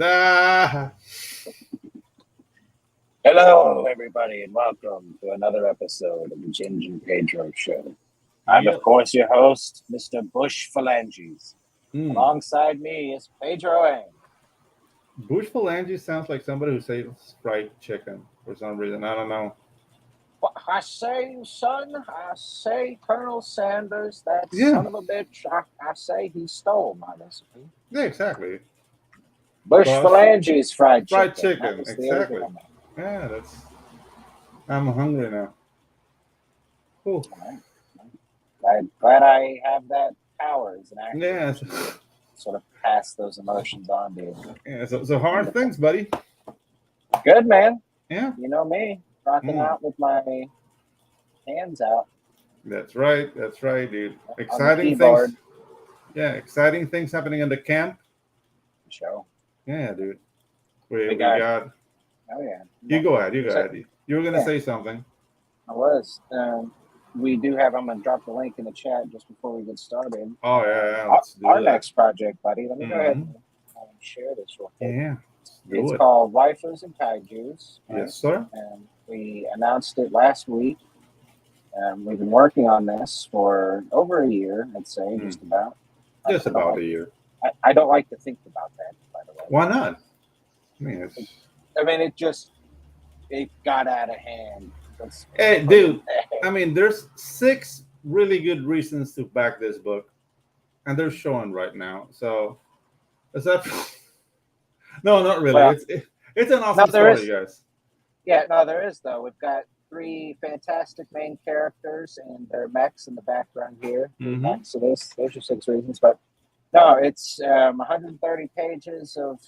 Ah. Hello, everybody, and welcome to another episode of the Ginge Pedro Show. I'm, of course, your host, Mr. Bush Phalanges. Alongside me is Pedro. Bush Phalanges sounds like somebody who sells fried chicken for some reason. I don't know. Well, I say, son, I say Colonel Sanders, that son of a bitch, I say he stole my recipe. Yeah, exactly. Bush Phalanges fried chicken. Fried chicken, exactly. Yeah, that's... I'm hungry now. Cool. Glad I have that power as an actor. Yeah. To sort of pass those emotions on to you. Yeah, so how are things, buddy? Good, man. Yeah. You know me, rocking out with my hands out. That's right, dude. Exciting things. Yeah, exciting things happening in the camp. Show. Yeah, dude. We got... Oh, yeah. You go ahead. You were going to say something. I was. We do have... I'm going to drop the link in the chat just before we get started. Oh, yeah. Our next project, buddy. Let me go ahead and share this real quick. Yeah. It's called WAIFUS and KAIJUS. Right? Yes, sir. And we announced it last week. We've been working on this for over a year, I'd say, just about. Just about a year. I don't like to think about that, by the way. Why not? It got out of hand. Hey, dude, I mean, there's 6 really good reasons to back this book, and they're showing right now. So, is that... No, not really. Well, it's an awesome story, guys. Yeah, no, there is, though. We've got 3 fantastic main characters and their mechs in the background here. So those are 6 reasons. But, no, it's 130 pages of...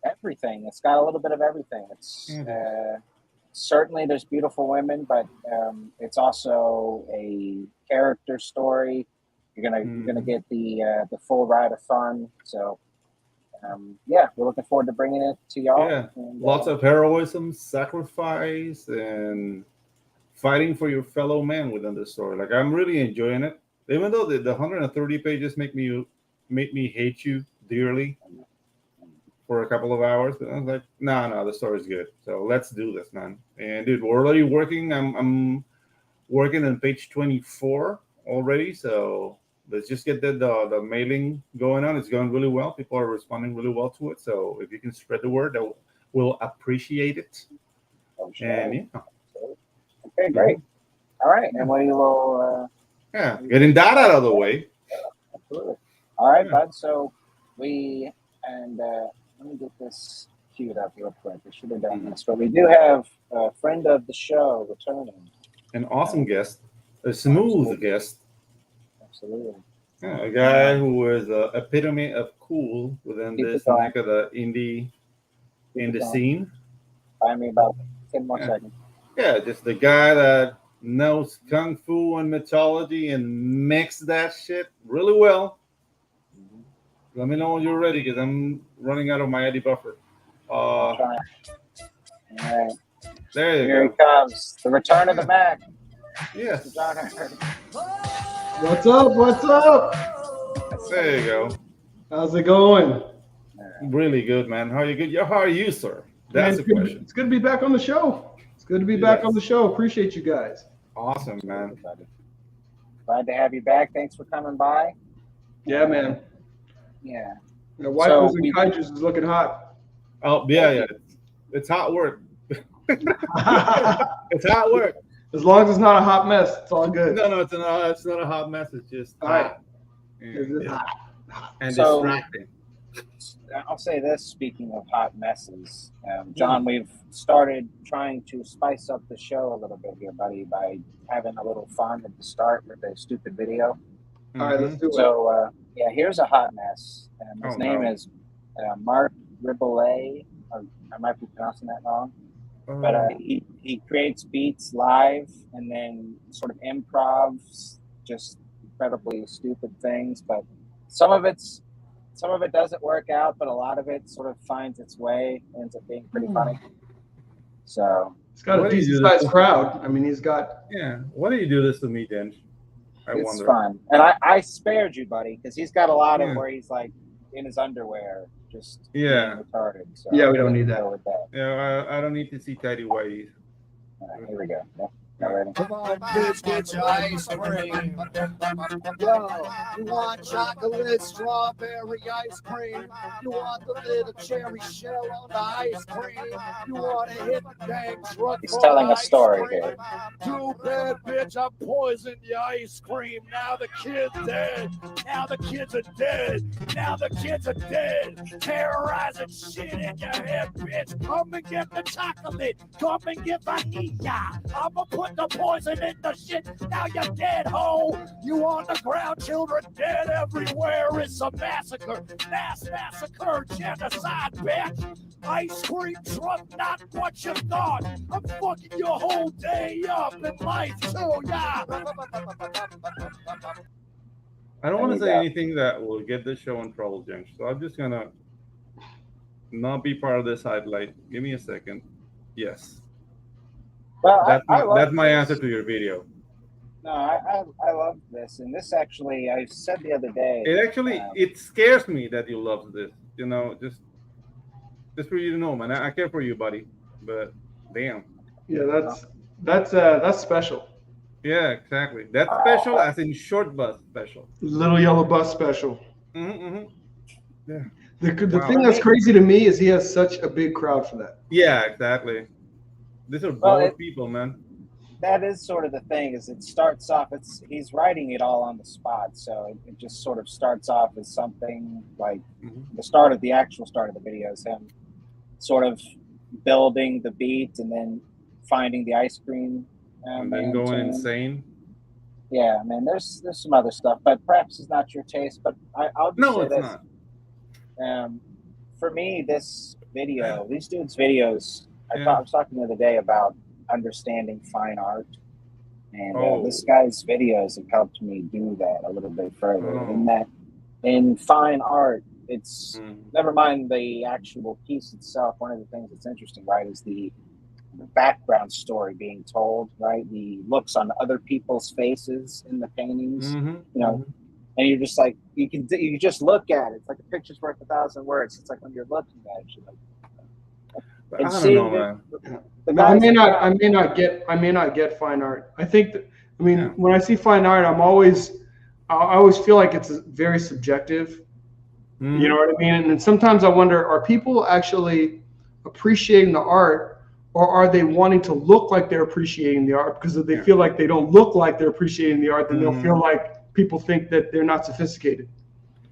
everything. It's got a little bit of everything. It's certainly there's beautiful women, but it's also a character story. You're gonna get the full ride of fun. So we're looking forward to bringing it to y'all. Yeah, and, lots of heroism, sacrifice, and fighting for your fellow man within the story. Like, I'm really enjoying it, even though the 130 pages make me hate you dearly for a couple of hours, but I was like, no, the story's good. So let's do this, man. And dude, we're already working. I'm working on page 24 already. So let's just get the mailing going on. It's going really well. People are responding really well to it. So if you can spread the word, we'll appreciate it. And okay, great. All right, and we will. Getting that out of the way. Absolutely. All right, bud. So let me get this queued up real quick. I should have done this. But we do have a friend of the show returning. An awesome guest. A smooth guest. Absolutely. Yeah, a guy who is the epitome of cool within this neck of the indie scene. Buy me about 10 more seconds. Yeah, just the guy that knows kung fu and mythology and mix that shit really well. Let me know when you're ready, because I'm running out of my Eddie buffer. All right. There you Here he comes. The return of the Mac. Yes. What's up? There you go. How's it going? Really good, man. How are you good? How are you, sir? That's the question. It's good to be back on the show. Appreciate you guys. Awesome, man. Glad to have you back. Thanks for coming by. Yeah, man. Yeah. WAIFUS and KAIJUS is looking hot. Oh, yeah. It's hot work. It's hot work. As long as it's not a hot mess, it's all good. No, it's not a hot mess. It's just hot. And distracting. I'll say this, speaking of hot messes, John, we've started trying to spice up the show a little bit here, buddy, by having a little fun at the start with a stupid video. All right, let's do it. So, here's a hot mess. His name is Mark Riboulet. I might be pronouncing that wrong. But he creates beats live and then sort of improvs just incredibly stupid things. But some of it doesn't work out, but a lot of it sort of finds its way, ends up being pretty funny. So he's got a decent sized crowd. I mean, he's got. Yeah. Why do you do this to me, Ginge? It's fun. And I spared you, buddy, because he's got a lot of where he's like in his underwear just being retarded. So yeah, we don't need that. With that. Yeah, I don't need to see tidy whities. Here we go. Not ready. Come on, kids, get your ice cream. Yo, you want chocolate strawberry ice cream? You want the little cherry shell on the ice cream? You want to hit the dang truck? He's telling a story here. Too bad, bitch, I poisoned your ice cream. Now the kid's dead. Now the kids are dead. Now the kids are dead. Terrorizing shit in your head, bitch. Come and get the chocolate. Come and get vanilla. I'ma put the poison in the shit. Now you're dead, ho. You on the ground, children dead everywhere. It's a massacre. Mass massacre. Genocide, bitch. Ice cream truck, not what you thought. I'm fucking your whole day up in life, too, yeah. I don't want to say anything that will get this show in trouble, Ginge. So I'm just gonna not be part of this highlight. Give me a second. Yes. Well, that's my answer to your video. No, I love this, and this actually, I said the other day. It scares me that you love this. You know, just for you to know, man. I care for you, buddy. But damn. Yeah, that's special. Yeah, exactly. That's special, as in short bus special. Little yellow bus special. Mm-hmm. Yeah. The thing that's crazy to me is he has such a big crowd for that. Yeah, exactly. These are bored people, man. That is sort of the thing. Is it starts off? He's writing it all on the spot, so it just sort of starts off as something like the actual start of the video is him sort of building the beat and then finding the ice cream. And then going insane. Yeah, man. There's some other stuff, but perhaps it's not your taste. But I'll just say this. Not. For me, this video, these dudes' videos. I was talking the other day about understanding fine art, and this guy's videos have helped me do that a little bit further. In fine art, it's never mind the actual piece itself. One of the things that's interesting, right, is the background story being told, right? The looks on other people's faces in the paintings, you know, and you're just like, you just look at it. It's like a picture's worth 1,000 words. It's like when you're looking at it, you're like, I don't know, man. I may not get fine art. I think that, when I see fine art, I always feel like it's very subjective. You know what I mean? And then sometimes I wonder, are people actually appreciating the art, or are they wanting to look like they're appreciating the art? Because if they feel like they don't look like they're appreciating the art, then they'll feel like people think that they're not sophisticated.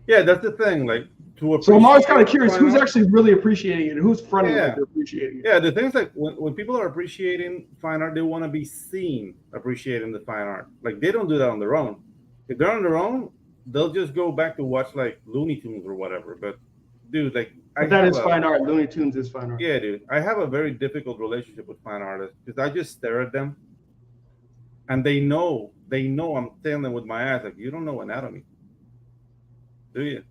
Yeah, that's the thing. Like, so I'm always kind of curious who's actually really appreciating it and who's fronting like they're appreciating it. Yeah, the thing is, like, when people are appreciating fine art, they want to be seen appreciating the fine art. Like, they don't do that on their own. If they're on their own, they'll just go back to watch like Looney Tunes or whatever. But dude, like, that is fine art. Looney Tunes is fine art. Yeah, dude. I have a very difficult relationship with fine artists because I just stare at them, and they know I'm telling them with my eyes, like, you don't know anatomy, do you?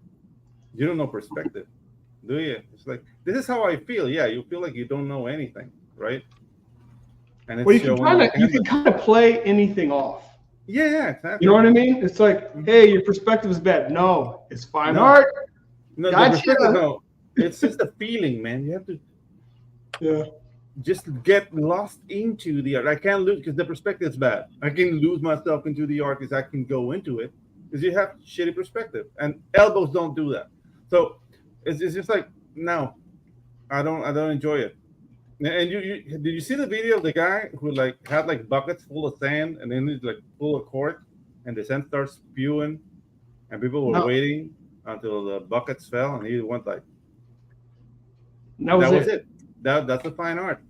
You don't know perspective, do you? It's like, this is how I feel. Yeah, you feel like you don't know anything, right? And it's you can kind of play anything off. Yeah, exactly. You know what I mean? It's like, hey, your perspective is bad. No, it's fine art. No, no, it's just a feeling, man. You have to just get lost into the art. I can't lose because the perspective is bad. I can lose myself into the art because I can go into it because you have shitty perspective, and elbows don't do that. So it's just like, no, I don't enjoy it. And did you see the video of the guy who like had like buckets full of sand and then he's like full of cork and the sand starts spewing and people were waiting until the buckets fell and he went like, that was it. That's the fine art.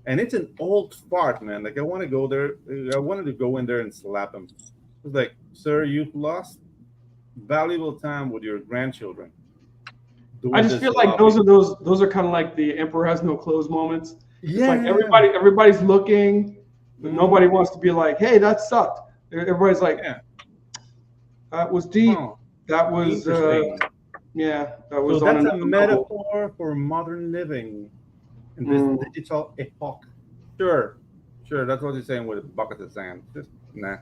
And it's an old fart, man. Like, I want to go there. I wanted to go in there and slap him. It's like, sir, you've lost valuable time with your grandchildren. I just feel like those are kind of like the emperor has no clothes moments. It's like everybody's looking, but nobody wants to be like, hey, that sucked. Everybody's like, that was deep. That was that was. So that's a metaphor for modern living in this digital epoch. Sure, that's what you're saying with buckets of sand. Just nah.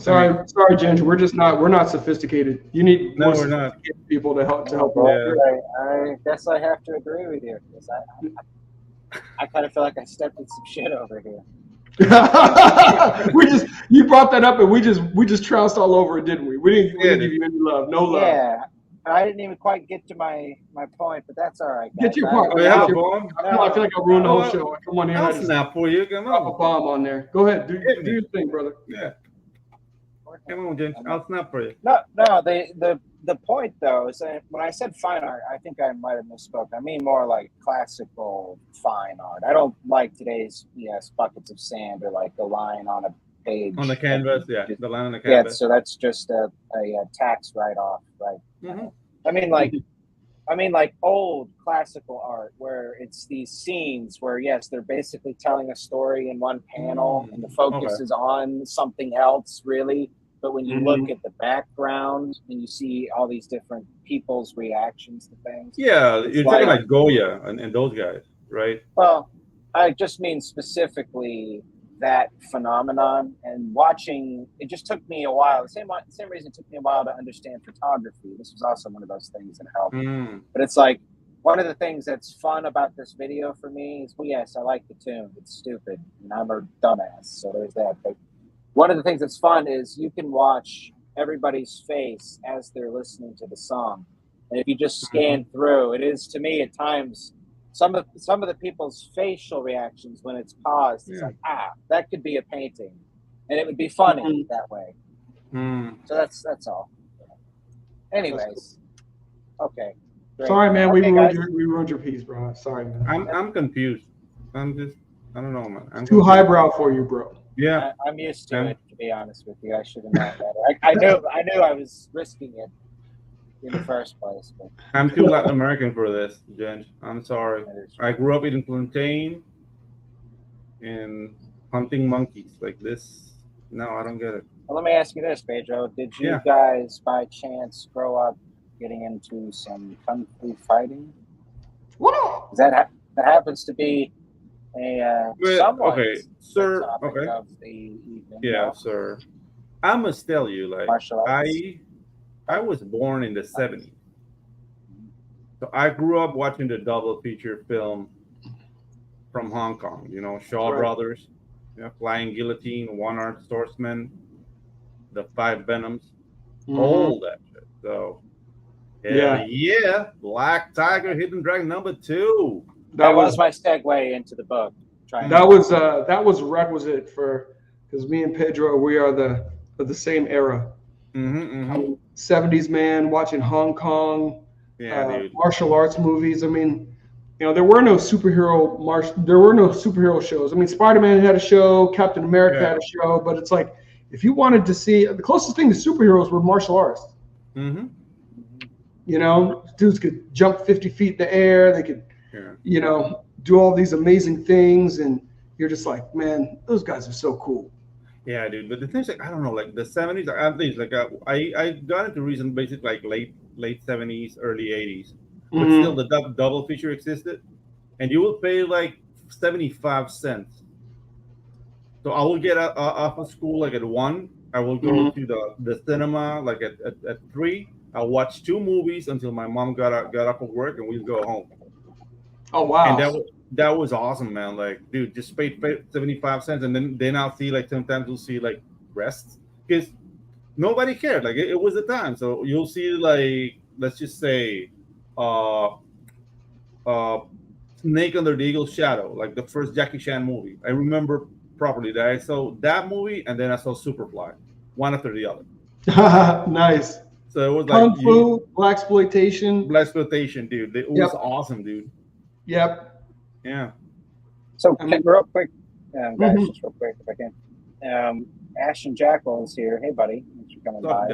Sorry, Ginge. We're not sophisticated. You need more sophisticated people to help Yeah. I guess I have to agree with you because I kind of feel like I stepped in some shit over here. You brought that up and we just trounced all over it, didn't we? We didn't give you any love. No love. Yeah. I didn't even quite get to my point, but that's all right. Guys. Get your point. I feel like I ruined the whole show. Come on here. I'll snap for you. Come on. Drop a bomb on there. Go ahead. Do your thing, brother. Yeah. Come on, James. I'll snap for you. No. The point though is that when I said fine art, I think I might have misspoke. I mean more like classical fine art. I don't like today's buckets of sand or like the line on a page on the canvas. Yeah, the line on the canvas. Yeah, so that's just a tax write-off, right? Mm-hmm. I mean like old classical art where it's these scenes where yes, they're basically telling a story in one panel and the focus is on something else really. But when you look at the background and you see all these different people's reactions to things. Yeah, you're talking like Goya and those guys, right? Well, I just mean specifically that phenomenon and watching. It just took me a while. The same reason it took me a while to understand photography. This was also one of those things that helped. But it's like one of the things that's fun about this video for me is, well, yes, I like the tune. It's stupid, and I'm a dumbass, so there's that. But one of the things that's fun is you can watch everybody's face as they're listening to the song. And if you just scan through, it is to me at times some of the people's facial reactions when it's paused, it's like, that could be a painting. And it would be funny that way. So that's all. Anyways. Okay. Great. Sorry, man, we ruined your piece, bro. Sorry, man. I'm confused. I don't know, man. I'm too highbrow for you, bro. Yeah, I'm used to it. To be honest with you, I should have known better. I knew I was risking it in the first place. But. I'm too Latin American for this, Jen. I'm sorry. I grew up eating plantain and hunting monkeys like this. No, I don't get it. Well, let me ask you this, Pedro. Did you guys, by chance, grow up getting into some kung fu fighting? What? That happens to be somewhat sir. Okay. Of the evening, sir. I must tell you, like, I was born in the 70s, so I grew up watching the double feature film from Hong Kong. You know, Shaw Brothers, Flying Guillotine, One-Armed Swordsman, The Five Venoms, all that shit. So, Black Tiger, Hidden Dragon #2. That was my segue into the book. That was requisite because me and Pedro, we are the same era. 70s man watching Hong Kong martial arts movies. I mean, there were no superhero shows. I mean, Spider-Man had a show, Captain America had a show, but it's like if you wanted to see the closest thing to superheroes were martial arts. Dudes could jump 50 feet in the air. They could do all these amazing things, and you're just like, man, those guys are so cool. Yeah, dude. But the thing's like, I don't know, like the 70s, at least, like I got into recent, basically like late 70s, early 80s, but still the double feature existed, and you would pay like 75 cents. So I will get off of school like at 1. I will go to the cinema like at 3. I'll watch 2 movies until my mom got up of work, and we'd go home. Oh wow! And that was awesome, man. Like, dude, just pay 75 cents, and then I'll see like sometimes we'll see like breasts because nobody cared. Like it was the time, so you'll see like let's just say, Snake Under the Eagle's Shadow, like the first Jackie Chan movie. I remember properly that I saw that movie, and then I saw Superfly, one after the other. Nice. So it was Kung Fu, blaxploitation, dude. It was awesome, dude. Yep. Yeah. So real quick, guys, just real quick if I can. Ashton Jackal is here. Hey, buddy. Thanks for coming by.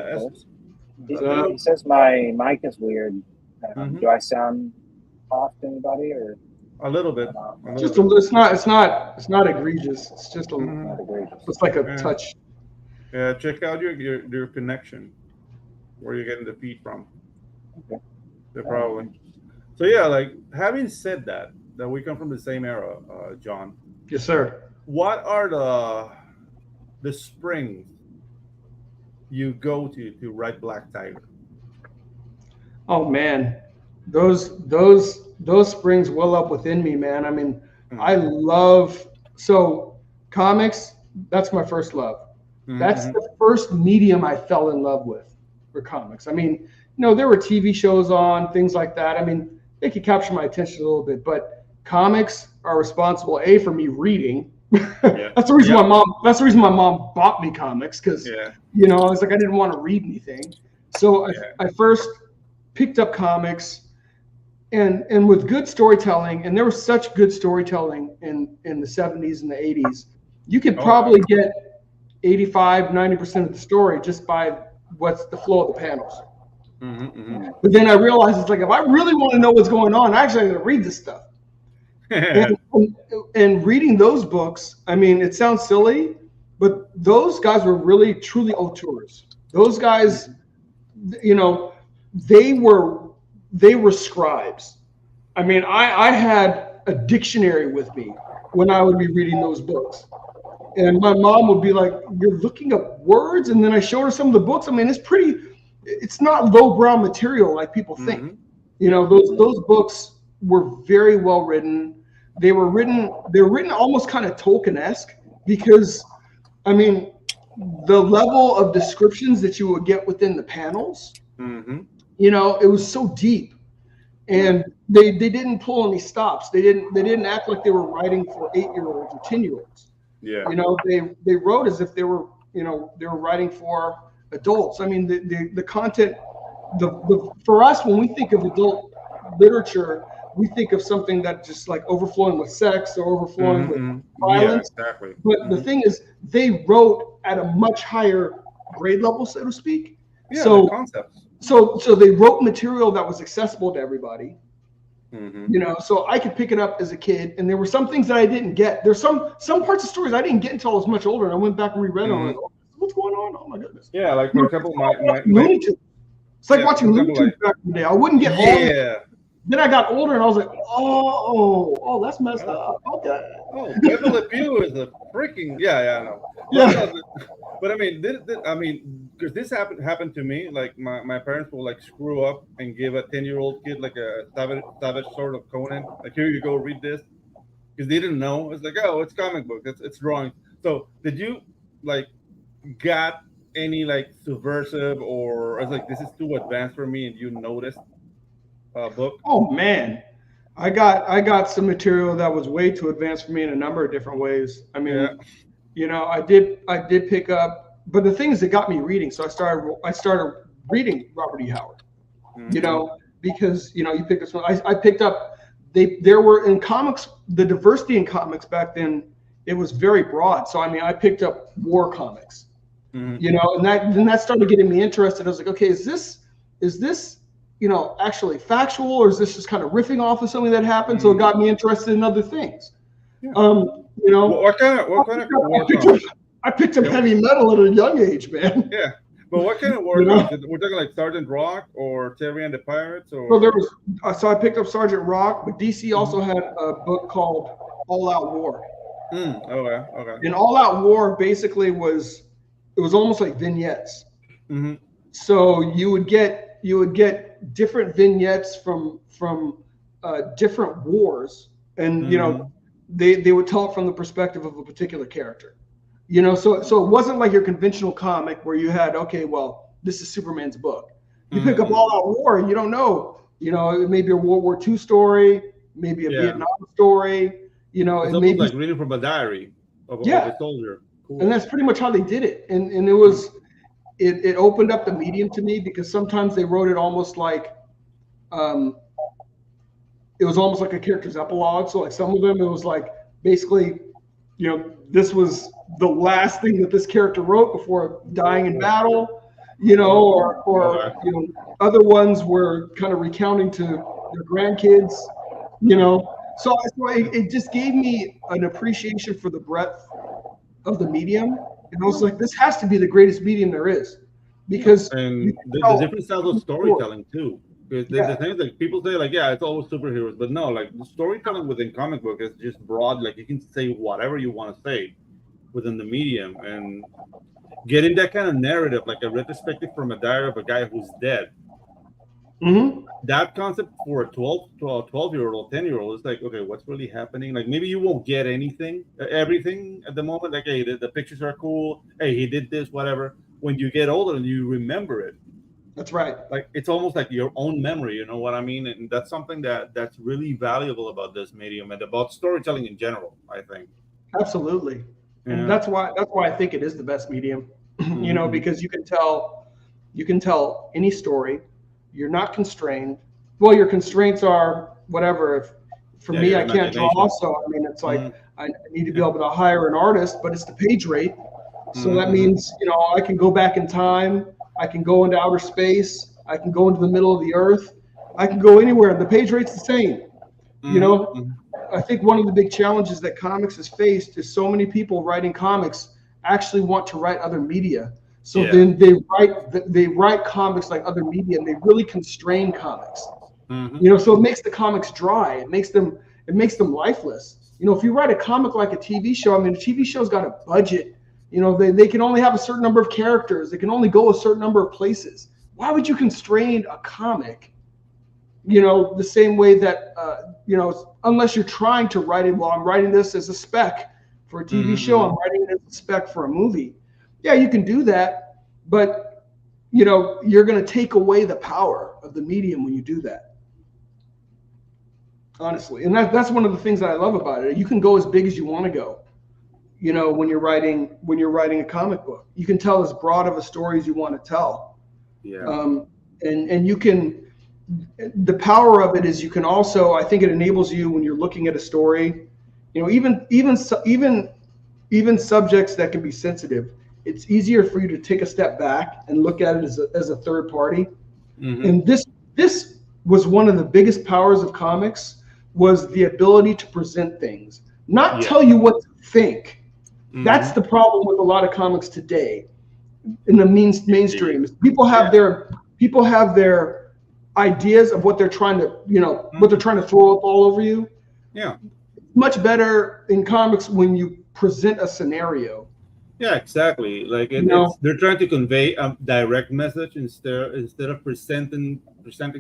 He says my mic is weird. Do I sound off to anybody or? A little bit. It's not egregious. It's just not egregious. It's like a touch. Yeah. Check out your connection. Where you're getting the feed from. Okay. Yeah, probably. So yeah, like having said that we come from the same era, John. Yes, sir. What are the springs you go to write Black Tiger? Oh man, those springs well up within me, man. I mean, I love comics. That's my first love. That's the first medium I fell in love with for comics. I mean, there were TV shows on, things like that. I mean, they could capture my attention a little bit, but comics are responsible for me reading. Yeah. That's the reason my mom. That's the reason my mom bought me comics, because I was like, I didn't want to read anything. So I first picked up comics, and with good storytelling, and there was such good storytelling in the 70s and the 80s, you could probably get 85-90% of the story just by what's the flow of the panels. But then I realized, it's like, if I really want to know what's going on, I actually got to read this stuff. and reading those books, I mean, it sounds silly, but those guys were really truly auteurs. Those guys, they were scribes. I mean, I had a dictionary with me when I would be reading those books. And my mom would be like, "You're looking up words?" And then I showed her some of the books. I mean, it's not lowbrow material like people think. Those books were very well written. They were written almost kind of Tolkien-esque, because, I mean, the level of descriptions that you would get within the panels, it was so deep, and they didn't pull any stops. They didn't act like they were writing for 8-year-olds or 10-year-olds. Yeah. They wrote as if they were writing for adults. I mean, the content, for us, when we think of adult literature, we think of something that just like overflowing with sex or overflowing with violence. Yeah, exactly. But the thing is, they wrote at a much higher grade level, so to speak. Yeah, the concepts. So they wrote material that was accessible to everybody. So I could pick it up as a kid, and there were some things that I didn't get. There's some parts of stories I didn't get until I was much older, and I went back and reread them. Like, what's going on? Oh my goodness. Yeah, like for example, my Looney Tunes. It's like watching Looney Tunes back in the day. I wouldn't get all. Then I got older, and I was like, oh, that's messed up. Okay. Oh, Pepe Le Pew is a freaking I know. Yeah. But I mean, because this happened to me. Like my parents will like screw up and give a 10-year-old kid like a savage sort of Conan. Like, here you go, read this, because they didn't know. It's like, oh, it's comic book, it's drawing. So did you like got any like subversive, or I was like, this is too advanced for me, and you noticed book? Oh man, I got some material that was way too advanced for me in a number of different ways. I mean, I did pick up, but the thing is, it got me reading. So I started reading Robert E. Howard. Because you pick up. I picked up. There were in comics, the diversity in comics back then, it was very broad. So I mean, I picked up war comics. And that started getting me interested. I was like, okay, is this actually factual, or is this just kind of riffing off of something that happened? So it got me interested in other things. Yeah. What kind of I picked up heavy metal at a young age, man. Yeah, but what kind of war? We're talking like Sergeant Rock or Terry and the Pirates, or so I picked up Sergeant Rock, but DC also had a book called All Out War. Okay. And All Out War basically was almost like vignettes. So you would get different vignettes from different wars, and they would tell it from the perspective of a particular character. So it wasn't like your conventional comic where you had, okay, well, this is Superman's book. You pick up All Out War, and you don't know. It may be a World War II story, maybe a Vietnam story. It's it may be like reading from a diary of a soldier. Cool. And that's pretty much how they did it. And it was. It opened up the medium to me, because sometimes they wrote it almost like, it was almost like a character's epilogue. So like some of them, it was like basically, this was the last thing that this character wrote before dying in battle, or other ones were kind of recounting to their grandkids, So it just gave me an appreciation for the breadth of the medium. And I was like, this has to be the greatest medium there is, because the different styles of storytelling too. Because the thing that people say, like, it's always superheroes, but no, like the storytelling within comic book is just broad. Like you can say whatever you want to say within the medium, and getting that kind of narrative, like a retrospective from a diary of a guy who's dead. That concept for a 12-year-old, 10-year-old is like, okay, what's really happening? Like, maybe you won't get everything at the moment. Like, hey, the pictures are cool. Hey, he did this, whatever. When you get older and you remember it, that's right. Like, it's almost like your own memory. You know what I mean? And that's something that's really valuable about this medium and about storytelling in general, I think. Absolutely. Yeah. And that's why I think it is the best medium. You know, because you can tell any story. You're not constrained. Well, your constraints are whatever. For me, I can't draw, so I mean, it's like I need to be able to hire an artist, but it's the page rate. So that means, you know, I can go back in time. I can go into outer space. I can go into the middle of the earth. I can go anywhere. The page rate's the same. You know, I think one of the big challenges that comics has faced is so many people writing comics actually want to write other media. So then they write comics like other media, and they really constrain comics. You know, so it makes the comics dry. It makes them lifeless. You know, if you write a comic like a TV show, I mean, a TV show's got a budget. You know, they can only have a certain number of characters. They can only go a certain number of places. Why would you constrain a comic? You know, the same way that, you know, unless you're trying to write it, well, I'm writing this as a spec for a TV show. I'm writing it as a spec for a movie. Yeah, you can do that. But, you know, you're going to take away the power of the medium when you do that. Honestly. And that's one of the things that I love about it. You can go as big as you want to go. You know, when you're writing a comic book, you can tell as broad of a story as you want to tell. Yeah. And you can, the power of it is you can also, I think it enables you when you're looking at a story, you know, even subjects that can be sensitive, it's easier for you to take a step back and look at it as a third party. And this was one of the biggest powers of comics, was the ability to present things, not tell you what to think. That's the problem with a lot of comics today in the mainstream. People have their ideas of what they're trying to, you know, what they're trying to throw up all over you. Yeah. Much better in comics when you present a scenario. Yeah, exactly. Like they're trying to convey a direct message instead of presenting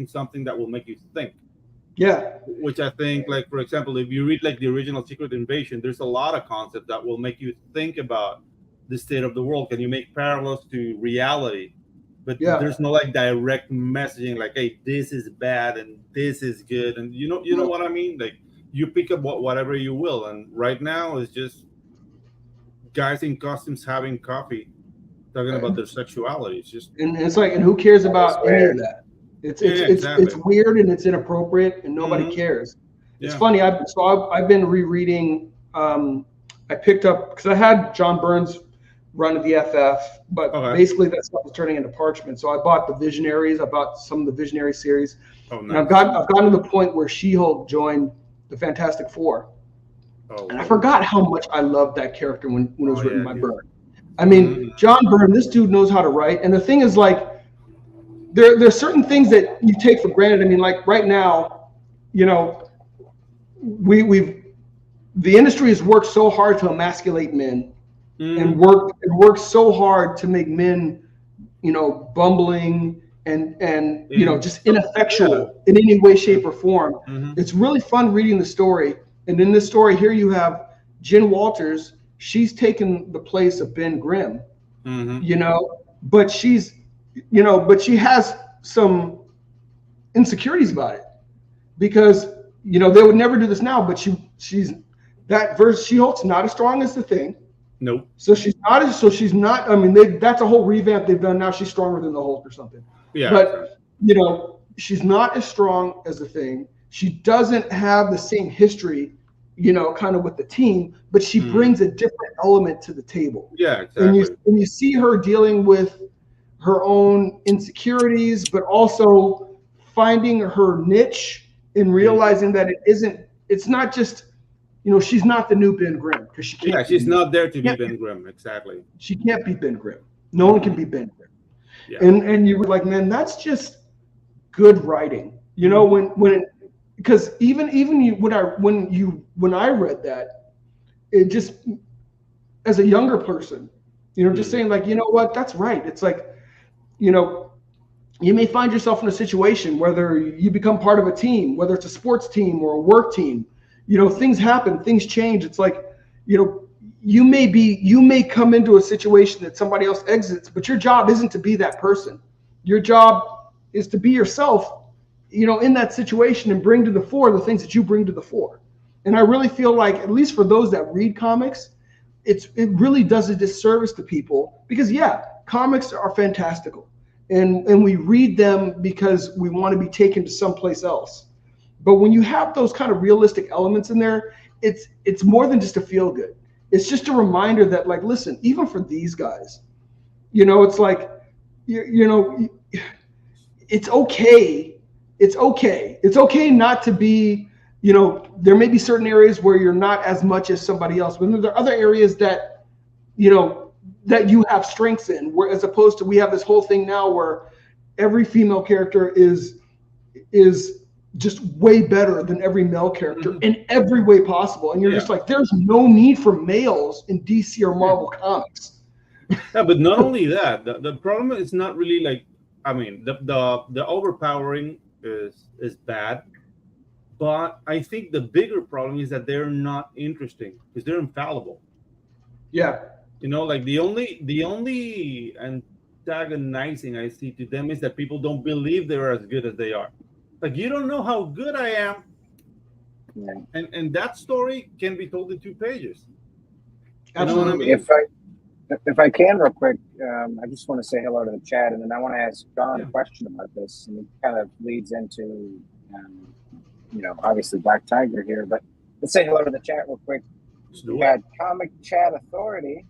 something that will make you think. Yeah. Which I think, like, for example, if you read like the original Secret Invasion, there's a lot of concepts that will make you think about the state of the world. Can you make parallels to reality? But there's no like direct messaging like, hey, this is bad and this is good. And you know what I mean? Like, you pick up whatever you will. And right now it's just guys in costumes having coffee, talking about their sexuality. It's just, and it's like, and who cares about any of that? It's weird and it's inappropriate and nobody cares. It's funny. I've been rereading. I picked up, because I had John Byrne's run of the FF, but basically that stuff was turning into Parchment. So I bought the Visionaries. I bought some of the Visionary series. Oh, nice. And I've gotten to the point where She-Hulk joined the Fantastic Four. Oh, and I forgot how much I loved that character when it was written by Byrne. I mean, John Byrne, this dude knows how to write. And the thing is, like, there's certain things that you take for granted. I mean, like right now, you know, the industry has worked so hard to emasculate men and worked so hard to make men, you know, bumbling and you know, just ineffectual in any way, shape, or form. It's really fun reading the story. And in this story here, you have Jen Walters. She's taken the place of Ben Grimm, you know, but she has some insecurities about it, because, you know, they would never do this now, but she's that verse. She-Hulk's not as strong as the Thing. Nope. So she's not. I mean, that's a whole revamp they've done. Now she's stronger than the Hulk or something. Yeah. But, you know, she's not as strong as the Thing. She doesn't have the same history, you know, kind of with the team, but she brings a different element to the table. Yeah, exactly. And you see her dealing with her own insecurities, but also finding her niche and realizing that it's not just, you know, she's not the new Ben Grimm, because she can't. Yeah, she's not there to be Ben Grimm. Exactly. She can't be Ben Grimm. No one can be Ben Grimm. Yeah. And you were like, man, that's just good writing. You know, because even when I read that, it just, as a younger person, Just saying like, you know what, that's right. It's like, you may find yourself in a situation, whether you become part of a team, whether it's a sports team or a work team, things happen, things change. It's like, you may come into a situation that somebody else exits, but your job isn't to be that person. Your job is to be yourself, in that situation and bring to the fore the things that you bring to the fore. And I really feel like, at least for those that read comics, it really does a disservice to people because, comics are fantastical. And we read them because we want to be taken to someplace else. But when you have those kind of realistic elements in there, it's more than just a feel good. It's just a reminder that, like, listen, even for these guys, it's like, it's okay. It's okay. It's okay not to be, there may be certain areas where you're not as much as somebody else, but there are other areas that, that you have strengths in, where as opposed to, we have this whole thing now where every female character is just way better than every male character in every way possible. And you're just like, there's no need for males in DC or Marvel comics. Yeah, but not only that, the problem is not really like, I mean, the overpowering is bad, but I think the bigger problem is that they're not interesting because they're infallible. Yeah. Like the only antagonizing I see to them is that people don't believe they're as good as they are. Like, you don't know how good I am. Yeah. And that story can be told in 2 pages. Absolutely. If I can real quick, I just want to say hello to the chat, and then I want to ask John a question about this, and it kind of leads into, obviously Black Tiger here, but let's say hello to the chat real quick. We had Comic Chat Authority.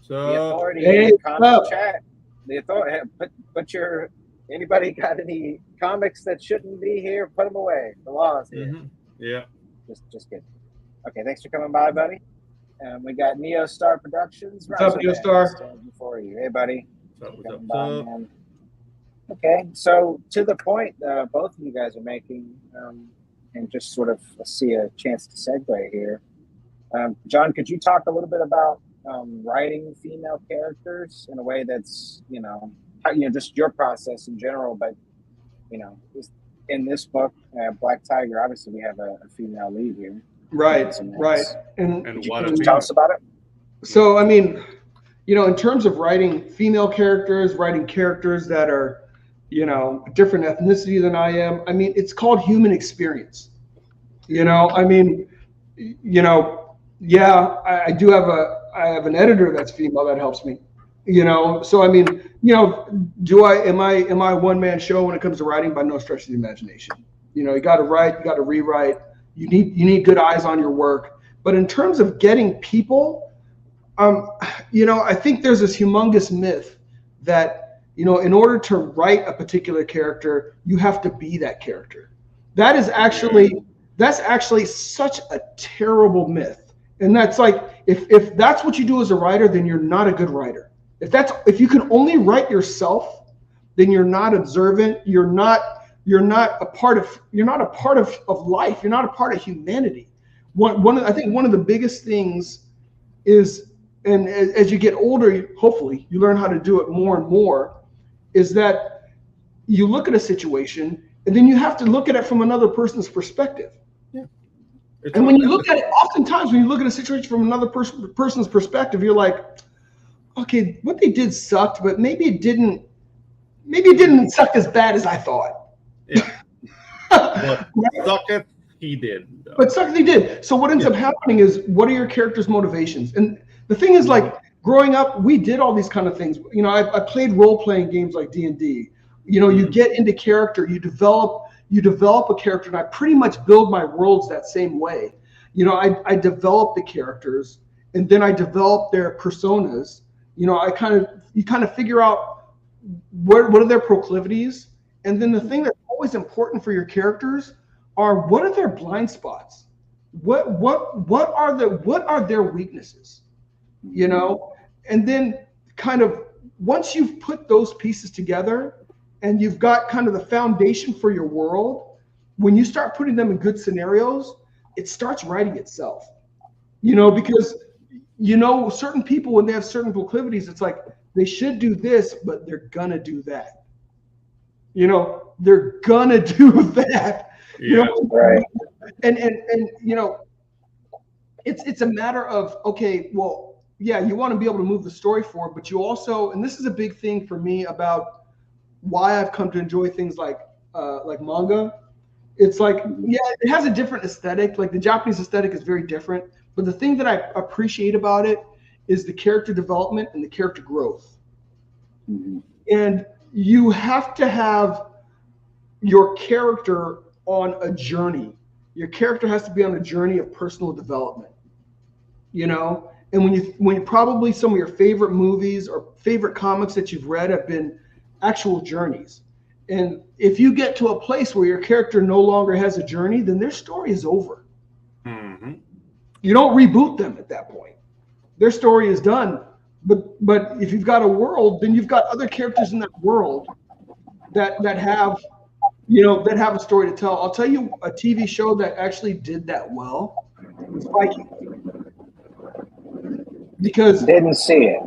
So the authority in Comic Chat. The authority. Anybody got any comics that shouldn't be here? Put them away. The law's here. Yeah. Just kidding. Okay, thanks for coming by, buddy. We got Neostar Productions. What's up, Neostar? Before you. Hey, buddy. What's up? Man. Okay, so to the point both of you guys are making, and just sort of see a chance to segue here. John, could you talk a little bit about writing female characters in a way that's, just your process in general, but, in this book, Black Tiger, obviously we have a female lead here. Right. And what tell us about it? So, I mean, in terms of writing female characters, writing characters that are, a different ethnicity than I am, I mean, it's called human experience. I mean, I do have I have an editor that's female that helps me, so I mean, am I a one-man show when it comes to writing? By no stretch of the imagination. You got to write, you got to rewrite, you need good eyes on your work. But in terms of getting people, I think there's this humongous myth that, in order to write a particular character, you have to be that character. That's actually such a terrible myth. And that's like, if that's what you do as a writer, then you're not a good writer. If you can only write yourself, then you're not observant. You're not a part of life. You're not a part of humanity. I think one of the biggest things is, and as you get older, hopefully you learn how to do it more and more, is that you look at a situation and then you have to look at it from another person's perspective. Yeah. And when you look at it, oftentimes when you look at a situation from another person's perspective, you're like, okay, what they did sucked, but maybe it didn't suck as bad as I thought. Yeah. But sucketh he did. Though. But sucketh he did. So what ends up happening is, what are your character's motivations? And the thing is, like, growing up, we did all these kind of things. I played role-playing games like D&D. You get into character, you develop a character, and I pretty much build my worlds that same way. I develop the characters, and then I develop their personas. You kind of figure out what are their proclivities, and then the thing that's always important for your characters are, what are their blind spots? What are their weaknesses? And then kind of once you've put those pieces together and you've got kind of the foundation for your world, when you start putting them in good scenarios, it starts writing itself. Because certain people, when they have certain proclivities, it's like they should do this, but they're gonna do that. They're gonna do that. Right. And it's a matter of, okay, well, yeah, you want to be able to move the story forward, but you also, and this is a big thing for me about why I've come to enjoy things like manga. It's like, yeah, it has a different aesthetic. Like the Japanese aesthetic is very different. But the thing that I appreciate about it is the character development and the character growth. Mm-hmm. And you have to have your character on a journey. Your character has to be on a journey of personal development. And when probably some of your favorite movies or favorite comics that you've read have been actual journeys. And if you get to a place where your character no longer has a journey, then their story is over. Mm-hmm. You don't reboot them at that point. Their story is done. But if you've got a world, then you've got other characters in that world that have a story to tell. I'll tell you a TV show that actually did that well was Vikings. Because didn't see it.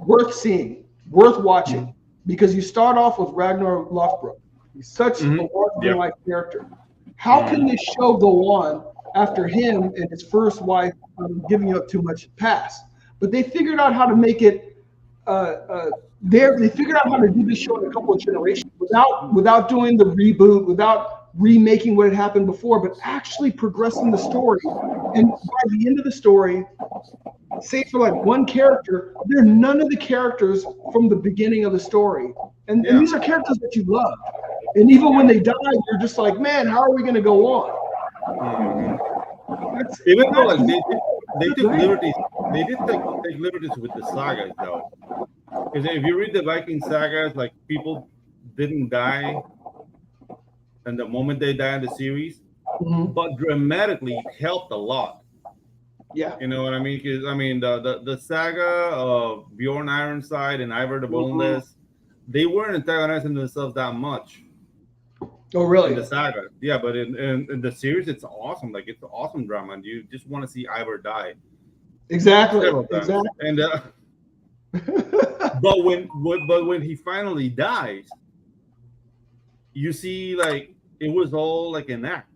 Worth seeing, worth watching. Because you start off with Ragnar Lothbrok. He's such a larger-than-life character. How can this show go on after him and his first wife giving up too much pass? But they figured out how to make it. They figured out how to do this show in a couple of generations without doing the reboot, without remaking what had happened before, but actually progressing the story. And by the end of the story, say for like one character, they're none of the characters from the beginning of the story. And these are characters that you love. And even when they die, you're just like, man, how are we going to go on? Even though like they took liberties, they did take liberties with the sagas though. Because if you read the Viking sagas, like people didn't die, and the moment they die in the series, but dramatically helped a lot. Yeah, you know what I mean? Because I mean the saga of Bjorn Ironside and Ivar the Boneless, they weren't antagonizing themselves that much. Oh, really? In the saga, yeah, but in the series, it's awesome. Like it's awesome drama, and you just want to see Ivar die. Exactly. And but when he finally dies, you see like it was all like an act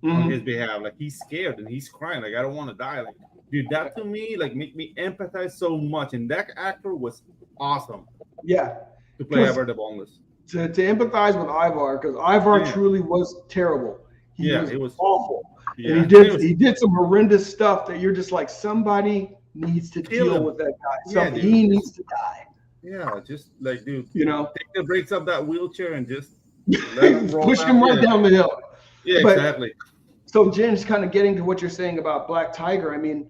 on his behalf. Like he's scared and he's crying. Like I don't want to die. Like dude, that to me like make me empathize so much. And that actor was awesome. Yeah. To play Ivar the Boneless. To empathize with Ivar, because Ivar truly was terrible. He was awful. Yeah. And he did some horrendous stuff that you're just like, somebody needs to deal with that guy. He needs to die. Yeah, just like, dude, take the brakes up that wheelchair and just let him roll push him right down the hill. Yeah, exactly. So Ginge, kind of getting to what you're saying about Black Tiger, I mean,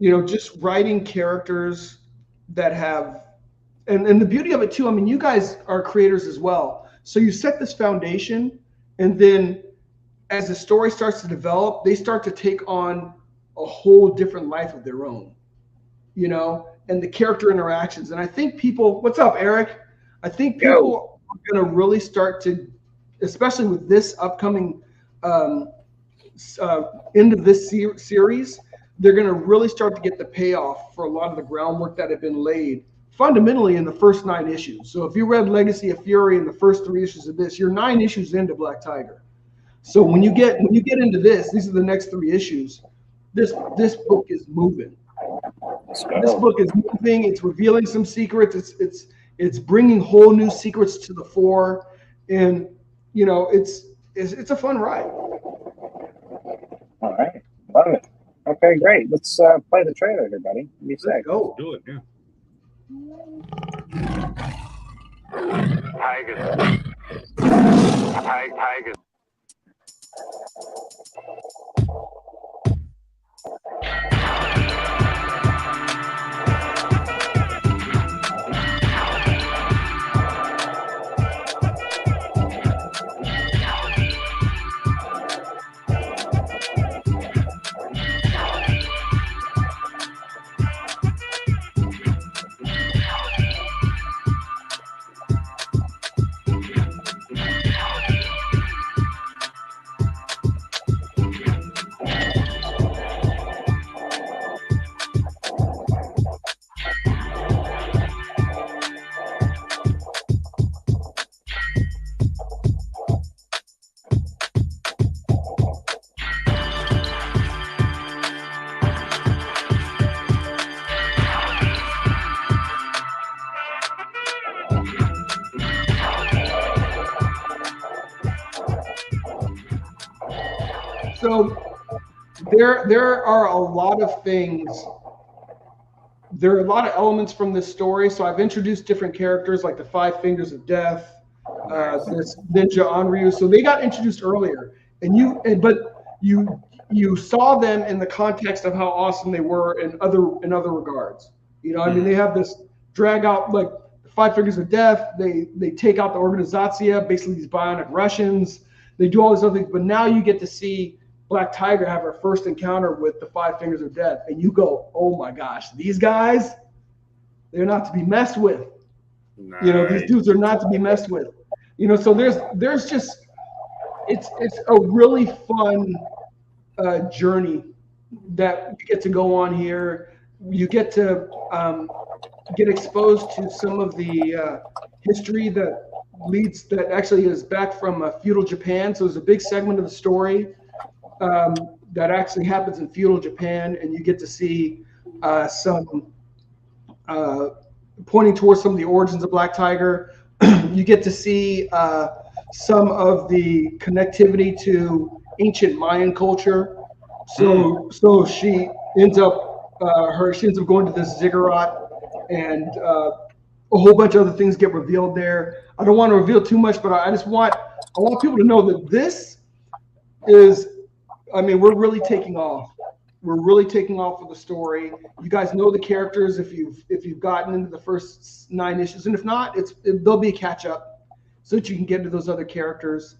just writing characters that have, and the beauty of it too, I mean, you guys are creators as well. So you set this foundation, and then as the story starts to develop, they start to take on a whole different life of their own, and the character interactions. And I think people, what's up, Eric? I think people are going to really start to, especially with this upcoming end of this series, they're going to really start to get the payoff for a lot of the groundwork that had been laid fundamentally in the first 9 issues. So if you read Legacy of Fury in the first 3 issues of this, you're 9 issues into Black Tiger. So when you get into this, these are the next 3 issues. This book is moving. This book is moving. It's revealing some secrets. It's bringing whole new secrets to the fore, and it's a fun ride. All right, love it. Okay, great. Let's play the trailer, everybody. Let's go. Do it, yeah. Tiger. So there are a lot of things. There are a lot of elements from this story. So I've introduced different characters like the 5 Fingers of Death, this ninja Onryu. So they got introduced earlier, but you saw them in the context of how awesome they were in other regards. You know, I mean, they have this drag out like the 5 Fingers of Death. They take out the Organizacja, basically these bionic Russians. They do all these other things, but now you get to see Black Tiger have her first encounter with the 5 Fingers of Death, and you go, oh my gosh, these guys, they're not to be messed with. Nice. You know, these dudes are not to be messed with. You know, so there's just it's a really fun journey that you get to go on here. You get to get exposed to some of the history that actually is back from feudal Japan. So there's a big segment of the story that actually happens in feudal Japan, and you get to see some pointing towards some of the origins of Black Tiger. You get to see some of the connectivity to ancient Mayan culture. So she ends up going to this ziggurat, and a whole bunch of other things get revealed there. I don't want to reveal too much, but I want people to know that this is, I mean, we're really taking off. We're really taking off with the story. You guys know the characters if you've gotten into the first 9 issues, and if not, there'll be a catch up so that you can get into those other characters.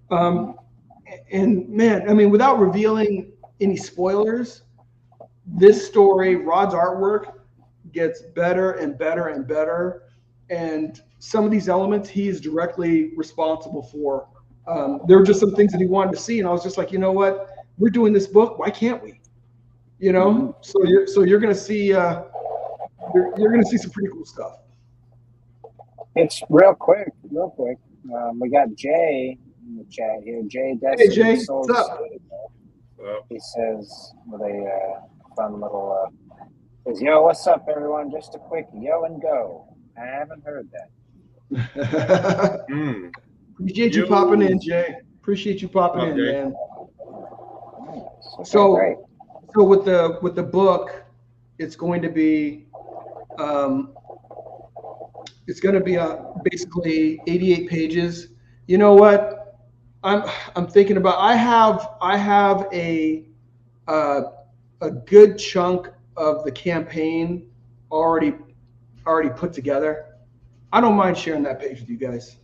And man, I mean, without revealing any spoilers, this story, Rod's artwork gets better and better and better, and some of these elements he is directly responsible for. There were just some things that he wanted to see, and I was just like, you know what, we're doing this book, why can't we? You know, so you're gonna see you're gonna see some pretty cool stuff. It's real quick. We got Jay in the chat here. Jay, hey Jay, what's up? He says with a fun little says, yo, what's up everyone? Just a quick yo and go. I haven't heard that. Appreciate you popping in, Jay. Appreciate you popping in, man. Okay, so great. So with the book, it's going to be basically 88 pages. You know what? I'm thinking about. I have a good chunk of the campaign already put together. I don't mind sharing that page with you guys.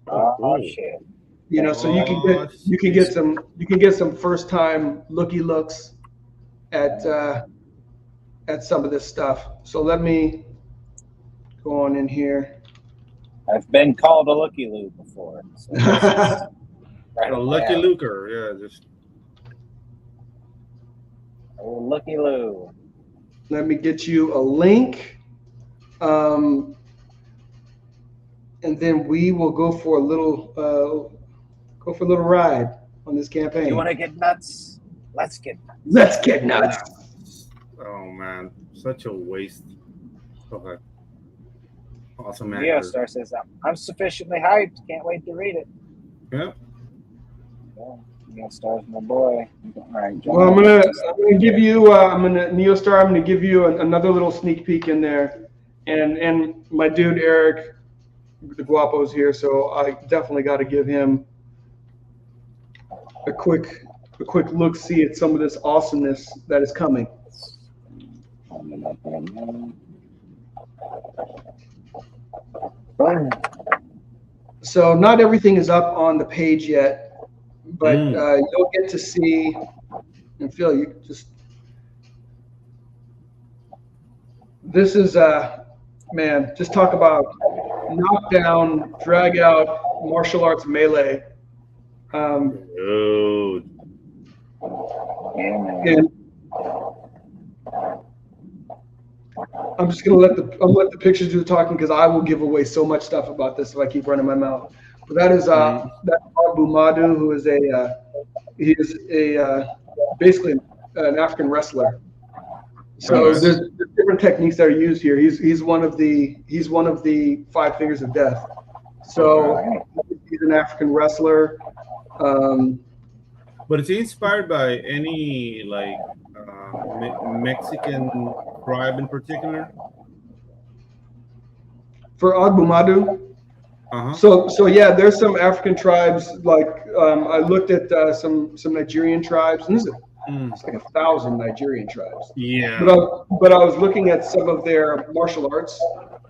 Oh shit. You know, so you can get some first time looks at some of this stuff. So let me go on in here. I've been called a looky-loo before. So right, a lucky looker, yeah, just a looky-loo. Let me get you a link, and then we will go for a little ride on this campaign. You want to get nuts? Let's get nuts. Let's get nuts. Oh man, such a waste. Okay. Awesome. Neostar says, I'm sufficiently hyped. Can't wait to read it. Yeah. Neostar's my boy. All right, John. Well, I'm gonna give you Neostar. I'm gonna give you another little sneak peek in there, and my dude Eric, the Guapo's here, so I definitely got to give him a quick look see at some of this awesomeness that is coming. So not everything is up on the page yet, but you'll get to see and feel. You just, this is man, just talk about knockdown, drag out, martial arts melee. Dude. And I'm just gonna let the pictures do the talking, because I will give away so much stuff about this if I keep running my mouth. But that is that Abu Madu, who is basically an African wrestler. So there's different techniques that are used here. He's one of the 5 Fingers of Death. So he's an African wrestler. But it's inspired by any like Mexican tribe in particular. For Agbumadu. So yeah, there's some African tribes. Like I looked at some Nigerian tribes, and it's like 1,000 Nigerian tribes. Yeah. But I was looking at some of their martial arts,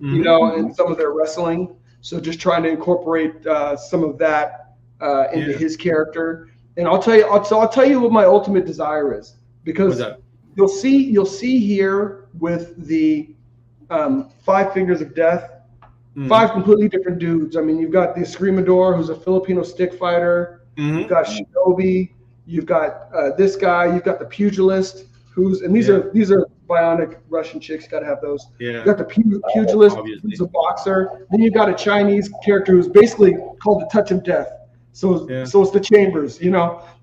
and some of their wrestling. So just trying to incorporate some of that into his character. And I'll tell you what my ultimate desire is, because you'll see here with the 5 Fingers of Death. 5 completely different dudes. I mean, you've got the Escrimador, who's a Filipino stick fighter. You've got Shinobi. You've got this guy. You've got the Pugilist, these are bionic Russian chicks. Got to have those. Yeah. You've got the Pugilist, who's a boxer. Then you've got a Chinese character who's basically called the Touch of Death. So it's the Chambers,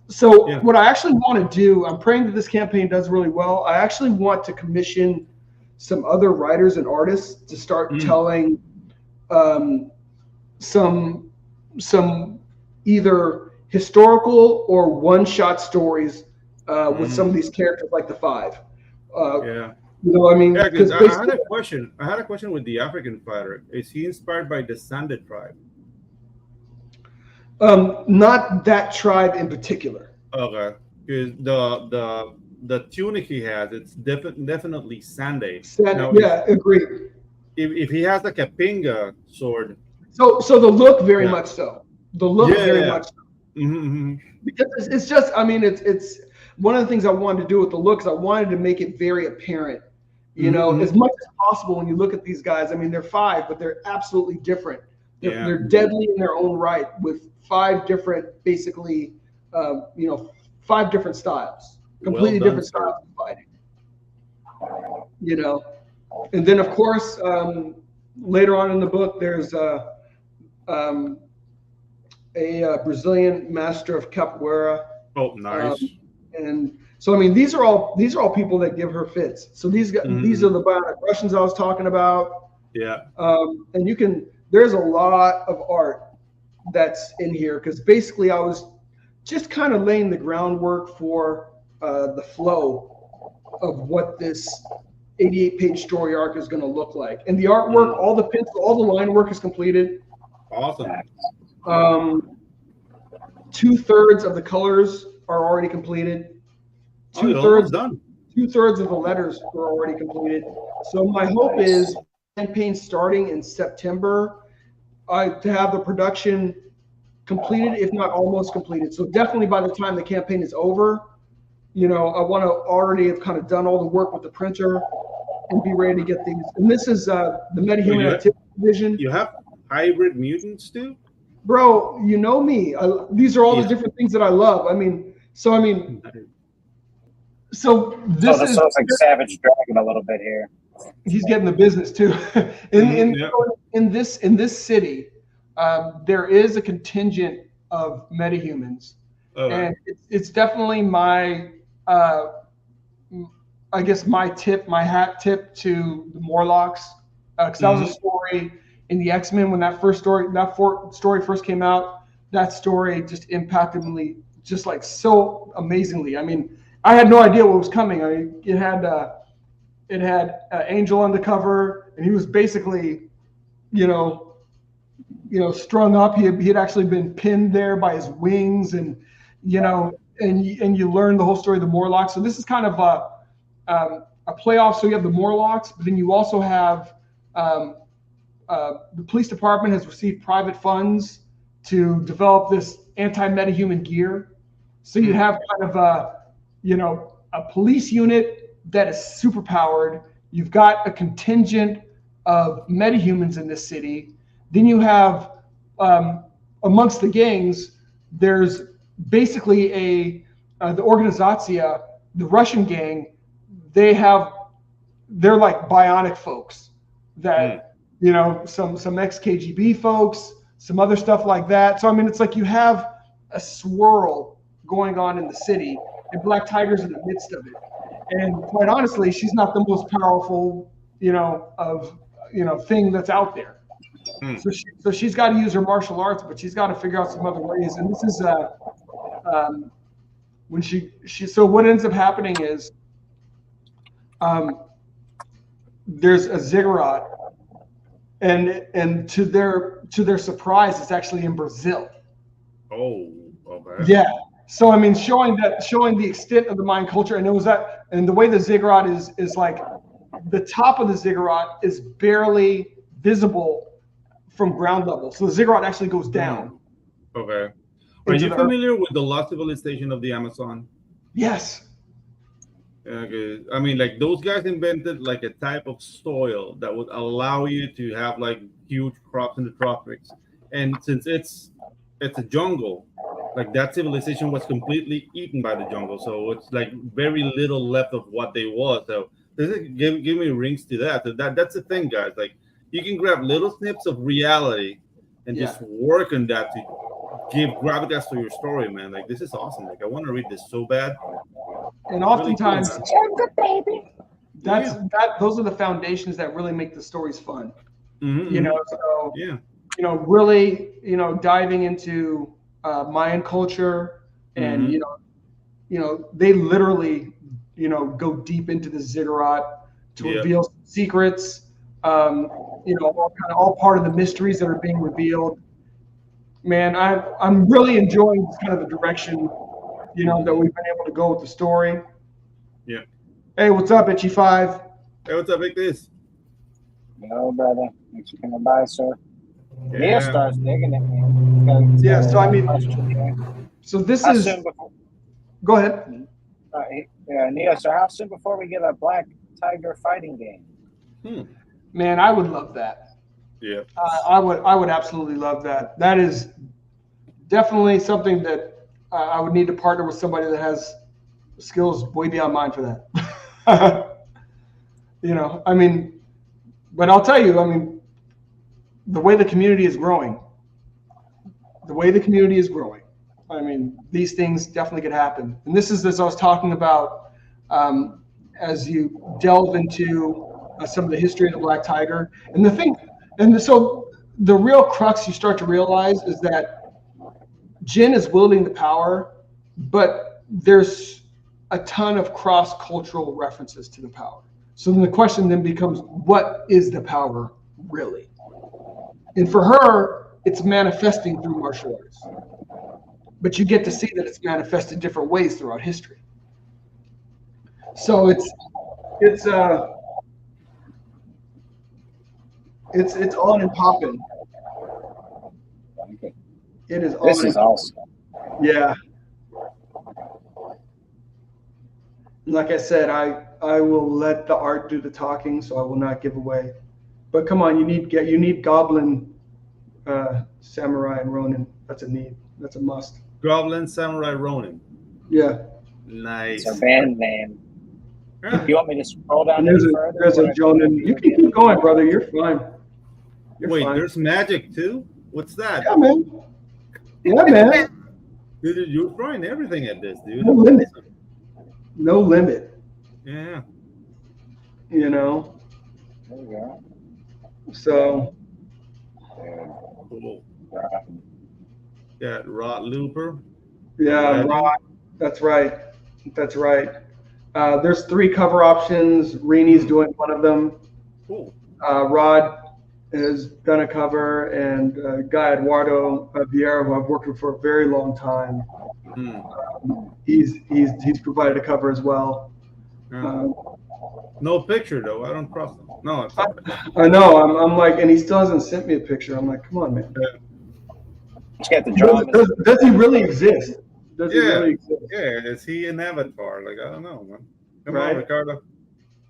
So what I actually want to do, I'm praying that this campaign does really well. I actually want to commission some other writers and artists to start telling some either historical or one-shot stories with some of these characters, like the 5. You know what I mean? Yeah, because I had a question. I had a question with the African fighter. Is he inspired by the Sanded tribe? Not that tribe in particular. Okay, because the tunic he has, it's definitely Sanded. Agreed. If he has like a pinga sword. So the look very much so. The look very much so. Because it's just, I mean, it's one of the things I wanted to do with the looks. I wanted to make it very apparent, as much as possible. When you look at these guys, I mean, they're 5, but they're absolutely different. They're deadly in their own right, with 5 different, basically, 5 different styles, completely different styles of fighting. And then, of course, later on in the book, there's a Brazilian master of capoeira. Oh, nice. And so, I mean, these are all people that give her fits. So these are the bionic Russians I was talking about. Yeah. And there's a lot of art that's in here, because basically I was just kind of laying the groundwork for the flow of what this 88-page story arc is going to look like. And the artwork, all the line work is completed. Awesome. 2/3 of the colors are already completed. 2/3 done. 2/3 of the letters are already completed. So my hope is campaign starting in September, to have the production completed, if not almost completed. So definitely by the time the campaign is over, I want to already have kind of done all the work with the printer and be ready to get these. And this is the Metahuman Activity Division. You have hybrid mutants too? Bro, you know me. These are all the different things that I love. So this is like Savage Dragon a little bit here. He's getting the business too. In this city, there is a contingent of metahumans, and it's definitely my my hat tip to the Morlocks, because that was a story in the X-Men when that story first came out. That story just impacted me just like so amazingly. I mean, I had no idea what was coming. I mean, it had Angel on the cover, and he was basically, strung up. He had actually been pinned there by his wings, and you learn the whole story of the Morlocks. So this is kind of a playoff. So you have the Morlocks, but then you also have the police department has received private funds to develop this anti-metahuman gear. So you have kind of a police unit that is super powered. You've got a contingent of metahumans in this city. Then you have, amongst the gangs, there's basically the Organizatia, the Russian gang. They're like bionic folks that, some ex-KGB folks, some other stuff like that. So, I mean, it's like you have a swirl going on in the city, and Black Tiger's in the midst of it. And quite honestly, she's not the most powerful, thing that's out there. So she's got to use her martial arts, but she's got to figure out some other ways. And this is when she so what ends up happening is there's a ziggurat, and to their surprise, it's actually in Brazil. Oh, okay. Yeah. So I mean, showing the extent of the Mayan culture, and it was that, and the way the ziggurat is like, the top of the ziggurat is barely visible from ground level. So the ziggurat actually goes down. Okay. Are you familiar with the lost civilization of the Amazon? Yes. Okay. I mean, like those guys invented like a type of soil that would allow you to have like huge crops in the tropics. And since it's a jungle, like that civilization was completely eaten by the jungle. So it's like very little left of what they was. So give me rings to that. That's the thing, guys. Like you can grab little snips of reality and just work on that to give gravitas to your story, man. Like this is awesome. Like I want to read this so bad. And oftentimes, baby. Those are the foundations that really make the stories fun. Mm-hmm. You know, so really, diving into Mayan culture, and they literally, go deep into the ziggurat to reveal some secrets. All part of the mysteries that are being revealed. Man, I'm really enjoying this kind of the direction, that we've been able to go with the story. Yeah. Hey, what's up, Itchy Five? Hey, what's up, Big This? Yo, brother. Thanks for coming by, sir. Yeah. Nia starts digging it, man. Yeah, so I mean, so this is. Go ahead. Nia, so how soon before we get a Black Tiger fighting game? Man, I would love that. Yeah. I would absolutely love that. That is definitely something that I would need to partner with somebody that has skills way beyond mine for that. I mean, but I'll tell you, I mean, the way the community is growing, I mean, these things definitely could happen. And this is, as I was talking about, as you delve into some of the history of the Black Tiger. So the real crux you start to realize is that Jin is wielding the power, but there's a ton of cross-cultural references to the power. So then the question then becomes, what is the power really? And for her, it's manifesting through martial arts. But you get to see that it's manifested different ways throughout history. So it's on and popping. It is. This is awesome. Yeah. Like I said, I will let the art do the talking, so I will not give away. But come on, you need Goblin, Samurai, and Ronin. That's a need. That's a must. Goblin, Samurai, Ronin. Yeah. Nice. It's a band name. Do you want me to scroll down there's further? There's a Jonin. You can keep going, brother. You're fine. Wait, there's magic too? What's that? Yeah, man. Yeah, man. Dude, you're throwing everything at this, dude. No limit. No limit. Yeah. There you go. So. Cool. Yeah, Rod Looper. Yeah, Rod. That's right. That's right. There's 3 cover options. Rini's doing one of them. Cool. Rod has done a cover, and Guy Eduardo Vieira, who I've worked with for a very long time, he's provided a cover as well. No picture though. I don't trust him. No, it's I know. I'm like, and he still hasn't sent me a picture. I'm like, come on, man. Does he really exist? Does he really exist? Yeah, is he an avatar? Like, I don't know, man. Come on, Ricardo.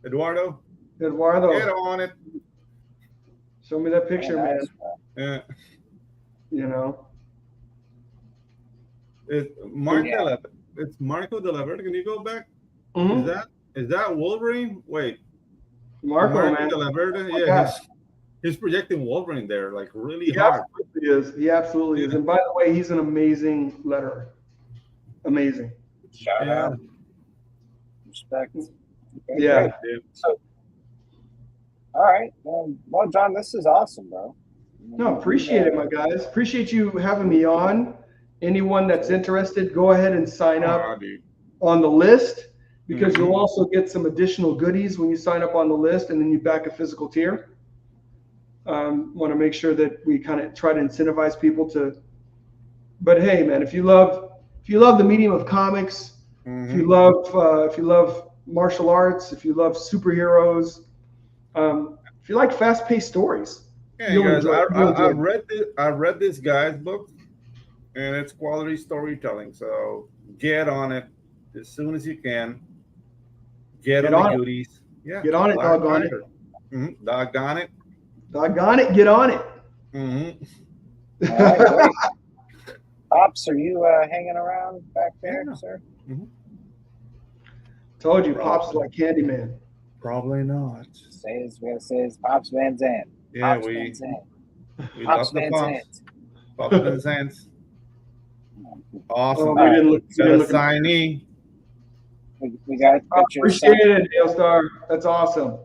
Eduardo, get on it. Show me that picture, man. Yeah. It's Marco de la Verde. Can you go back? Mm-hmm. Is that Wolverine? Wait. Marco de la Verde? Yeah, he's projecting Wolverine there, like really hard. He absolutely is. And by the way, he's an amazing letterer. Amazing. Shout out. Respect. Okay, yeah. So, all right. Well, John, this is awesome, bro. No, appreciate it, my guys. Appreciate you having me on. Anyone that's interested, go ahead and sign up. on the list, because you'll also get some additional goodies when you sign up on the list, and then you back a physical tier. Want to make sure that we kind of try to incentivize people to. But hey, man, if you love the medium of comics, if you love martial arts, if you love superheroes, if you like fast-paced stories, yeah, guys, I read this guy's book, and it's quality storytelling. So get on it as soon as you can. Get on the goodies. Yeah, get on it, doggone it. Doggone it. Doggone it, get on it. All right, great. Pops, are you hanging around back there, sir? Told you, Pops is like Candyman. Probably not. We gotta say his Pops Van Zandt. Yeah, Pops we Pops love the Van Pops. Zandt. Pops Van Zandt. Awesome. We didn't look signee. We got a picture. Appreciate it, Hailstar. That's awesome.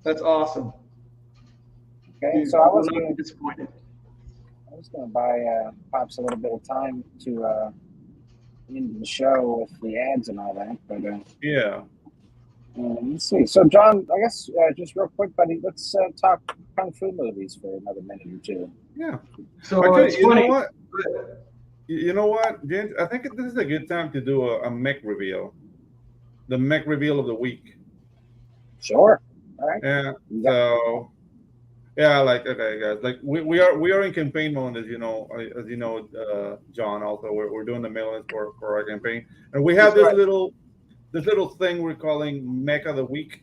That's awesome. Okay, Dude, so I was not disappointed. I was going to buy Pops a little bit of time to end the show with the ads and all that, but yeah. Let's see. So, John, I guess just real quick, buddy, let's talk kung fu movies for another minute or two. Yeah. So okay, you know what, James? I think this is a good time to do a mech reveal. The mech reveal of the week. Sure. All right. Yeah. So. Yeah, okay, guys. We are in campaign mode, as you know, John. Also, we're doing the mail-ins for our campaign, and we have this little thing we're calling Mech of the Week.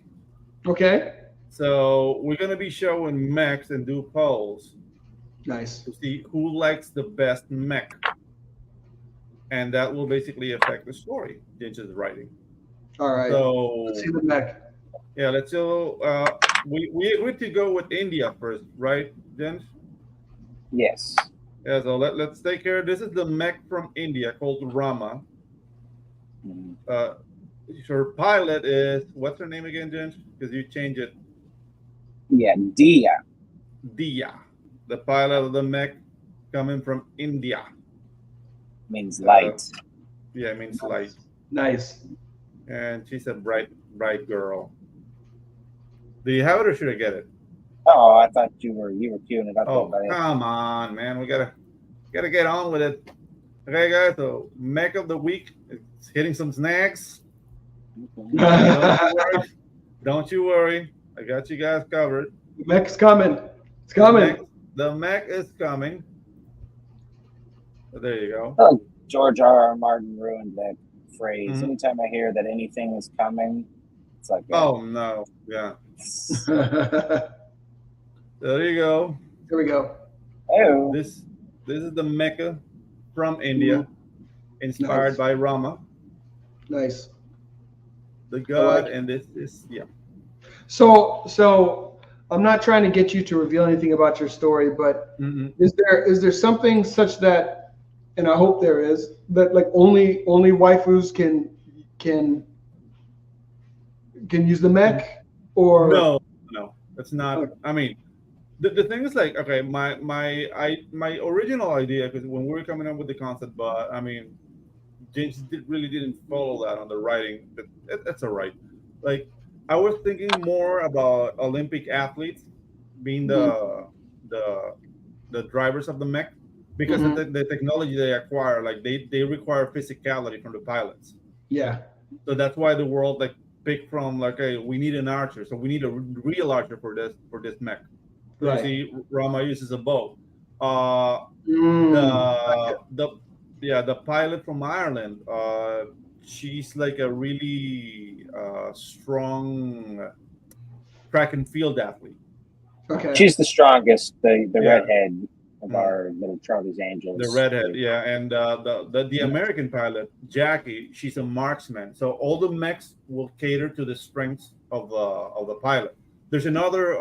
Okay. So we're gonna be showing mechs and do polls. Nice. To see who likes the best mech, and that will basically affect the story Ginge's writing. All right. So let's see the mech. Yeah, let's go. We agreed to go with India first, right, Ginge? Yes. Yeah, so let's take care. This is the mech from India called Rama. Her pilot is, what's her name again, Ginge? Because you changed it. Yeah, Dia. The pilot of the mech coming from India. Means light. Yeah, it means light. Nice. And she's a bright girl. Do you have it or should I get it? Oh, I thought you were queuing it up. Oh, come on, man. We gotta get on with it. Okay, guys. So mech of the week is hitting some snags. Don't you worry. I got you guys covered. The mech's coming. It's coming. The mech is coming. So there you go. Oh, George R.R. Martin ruined that phrase. Anytime I hear that anything is coming, it's like, oh no, yeah. There you go. Here we go. Oh. This is the mecha from India, inspired by Rama. Nice. The god, and this is So I'm not trying to get you to reveal anything about your story, but is there something such that, and I hope there is, that like only waifus can use the mech, or no, it's not. Okay. I mean, the thing is like, okay, my original idea, because when we were coming up with the concept, but I mean, James really didn't follow that on the writing. That's all right. Like, I was thinking more about Olympic athletes being the drivers of the mech, because of the technology they acquire, like they require physicality from the pilots. Yeah. So that's why the world like picked from like, hey, we need an archer, so we need a real archer for this mech. Right. You see, Rama uses a bow. The pilot from Ireland, she's like a really strong track and field athlete. Okay. She's the strongest, the redhead of our little Charlie's Angels. The redhead, yeah. And the American pilot, Jackie, she's a marksman. So all the mechs will cater to the strengths of the pilot. There's another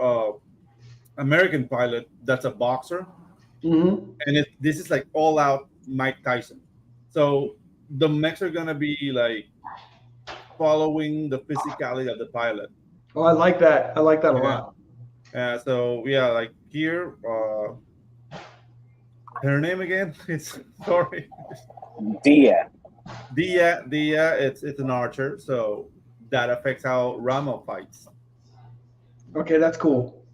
American pilot that's a boxer. And this is like all out Mike Tyson. So the mechs are gonna be like following the physicality of the pilot. Oh, I like that. I like that a lot. So yeah, like here, her name again? It's sorry. Dia. It's an archer, so that affects how Rama fights. Okay, that's cool.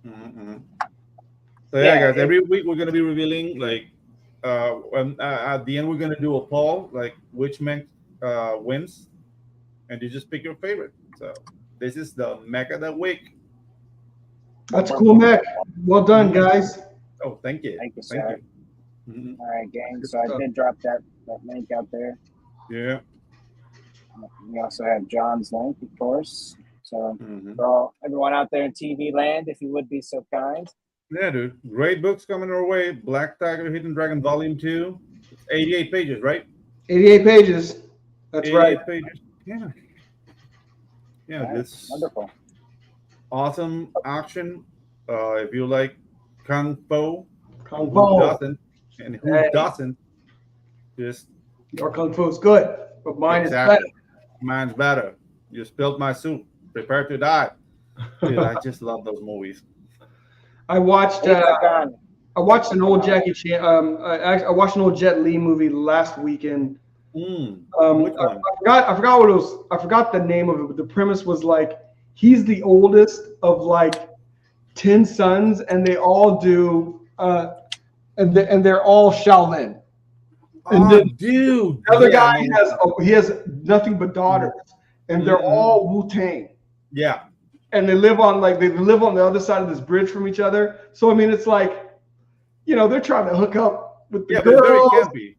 Mm-hmm. So yeah, guys, every week we're gonna be revealing like at the end we're gonna do a poll like which mech wins, and you just pick your favorite. So this is the mech of the week. That's cool, mech. Well done, guys. Oh, thank you. Thank you, sir. Mm-hmm. All right, gang. So I did drop that link out there. Yeah. We also have John's link, of course. So for everyone out there in TV land, if you would be so kind. Yeah, dude. Great books coming our way. Black Tiger, Hidden Dragon, Volume 2. It's 88 pages, right? 88 pages. That's 88 right. pages. Yeah. Yeah, this wonderful. Awesome action. If you like Kung Fu, Kung who Fu. doesn't? And who doesn't? Just your Kung Fu is good, but mine is better. Mine's better. You spilled my soup. Prepare to die. Dude, I just love those movies. I watched an old Jackie Chan. I watched an old Jet Li movie last weekend. Which one? I forgot what it was. I forgot the name of it, but the premise was like he's the oldest of like 10 sons, and they all do, and they're all Shaolin. And dude, the other guy he has nothing but daughters, and they're all Wu-Tang. Yeah. And they live on the other side of this bridge from each other. So I mean, it's like, they're trying to hook up with the girls.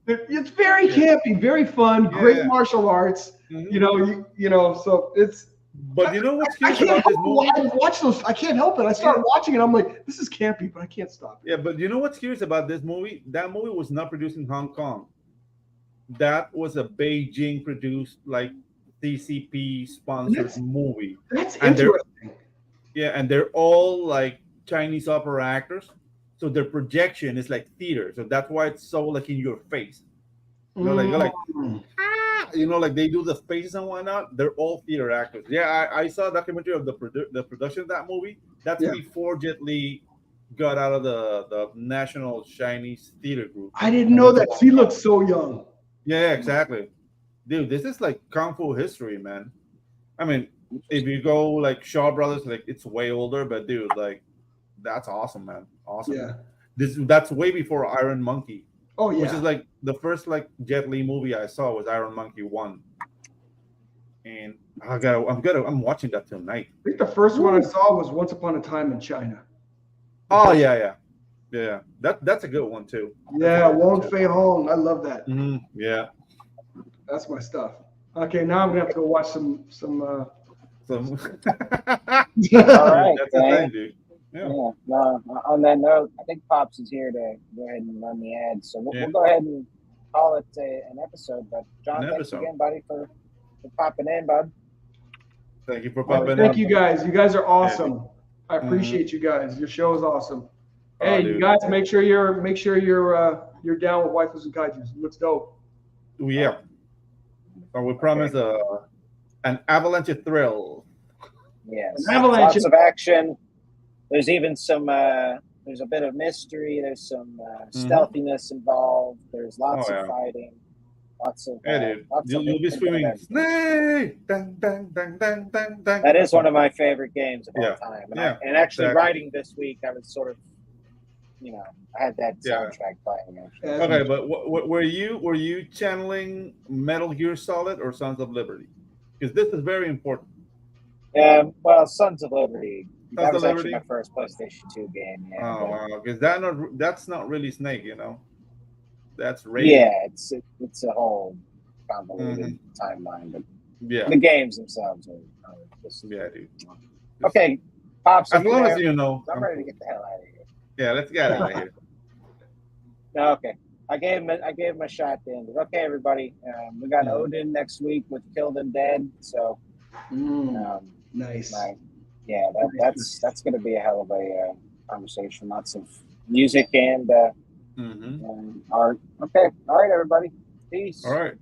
It's very campy, very fun, great martial arts. So it's. But you know what's curious about this movie? I watch those. I can't help it. I started watching it. I'm like, this is campy, but I can't stop it. Yeah, but you know what's curious about this movie? That movie was not produced in Hong Kong. That was a Beijing produced, like CCP sponsored movie. That's interesting. And they're all like Chinese opera actors, so their projection is like theater. So that's why it's so like in your face. Like like they do the faces and whatnot. They're all theater actors. Yeah, I saw a documentary of the production of that movie. That's before Jet Li got out of the National Chinese Theater Group. I didn't know that. He looks so young. Yeah, exactly. Dude, this is like Kung Fu history, man. I mean, if you go like Shaw Brothers, like it's way older, but dude, like that's awesome, man. Awesome. Yeah. That's way before Iron Monkey. Oh yeah. Which is like the first like Jet Li movie I saw was Iron Monkey 1. And I'm watching that tonight. I think the first one I saw was Once Upon a Time in China. Oh yeah. That's a good one too. Yeah, Wong Fei Hong. I love that. Mm-hmm. Yeah. That's my stuff. Okay, now I'm gonna have to go watch some. All right, that's the thing, dude. Yeah. No, on that note, I think Pops is here to go ahead and run the ads. So we'll go ahead and call it an episode. But John, thanks again, buddy, for popping in, bud. Thank you for popping in. Thank you guys. You guys are awesome. I appreciate you guys. Your show is awesome. Hey, you guys, make sure you're down with Waifus and Kaijus. It looks dope. Yeah. We promise an avalanche of thrill. Yes. Lots of action. There's even some. There's a bit of mystery. There's some stealthiness involved. There's lots of fighting. Lots of. You'll be screaming, "Snake!" Dang, dang, dang, dang, dang, dang. That is one of my favorite games of all time. And actually, writing this week, I was sort of, I had that soundtrack playing. Okay, but were you channeling Metal Gear Solid or Sons of Liberty? Because this is very important. Well, Sons of Liberty. That was actually my first PlayStation 2 game. Yeah, wow, because that's not really Snake, That's Raiden. Yeah, it's a whole convoluted timeline, but the games themselves are just dude. Okay, Pops. As long as you know, I'm ready to get the hell out of here. Yeah, let's get out of here. Okay, I gave him a shot then. Okay, everybody, we got Odin next week with Kill Them Dead. So, nice. That's going to be a hell of a conversation. Lots of music and art. Okay, all right, everybody. Peace. All right.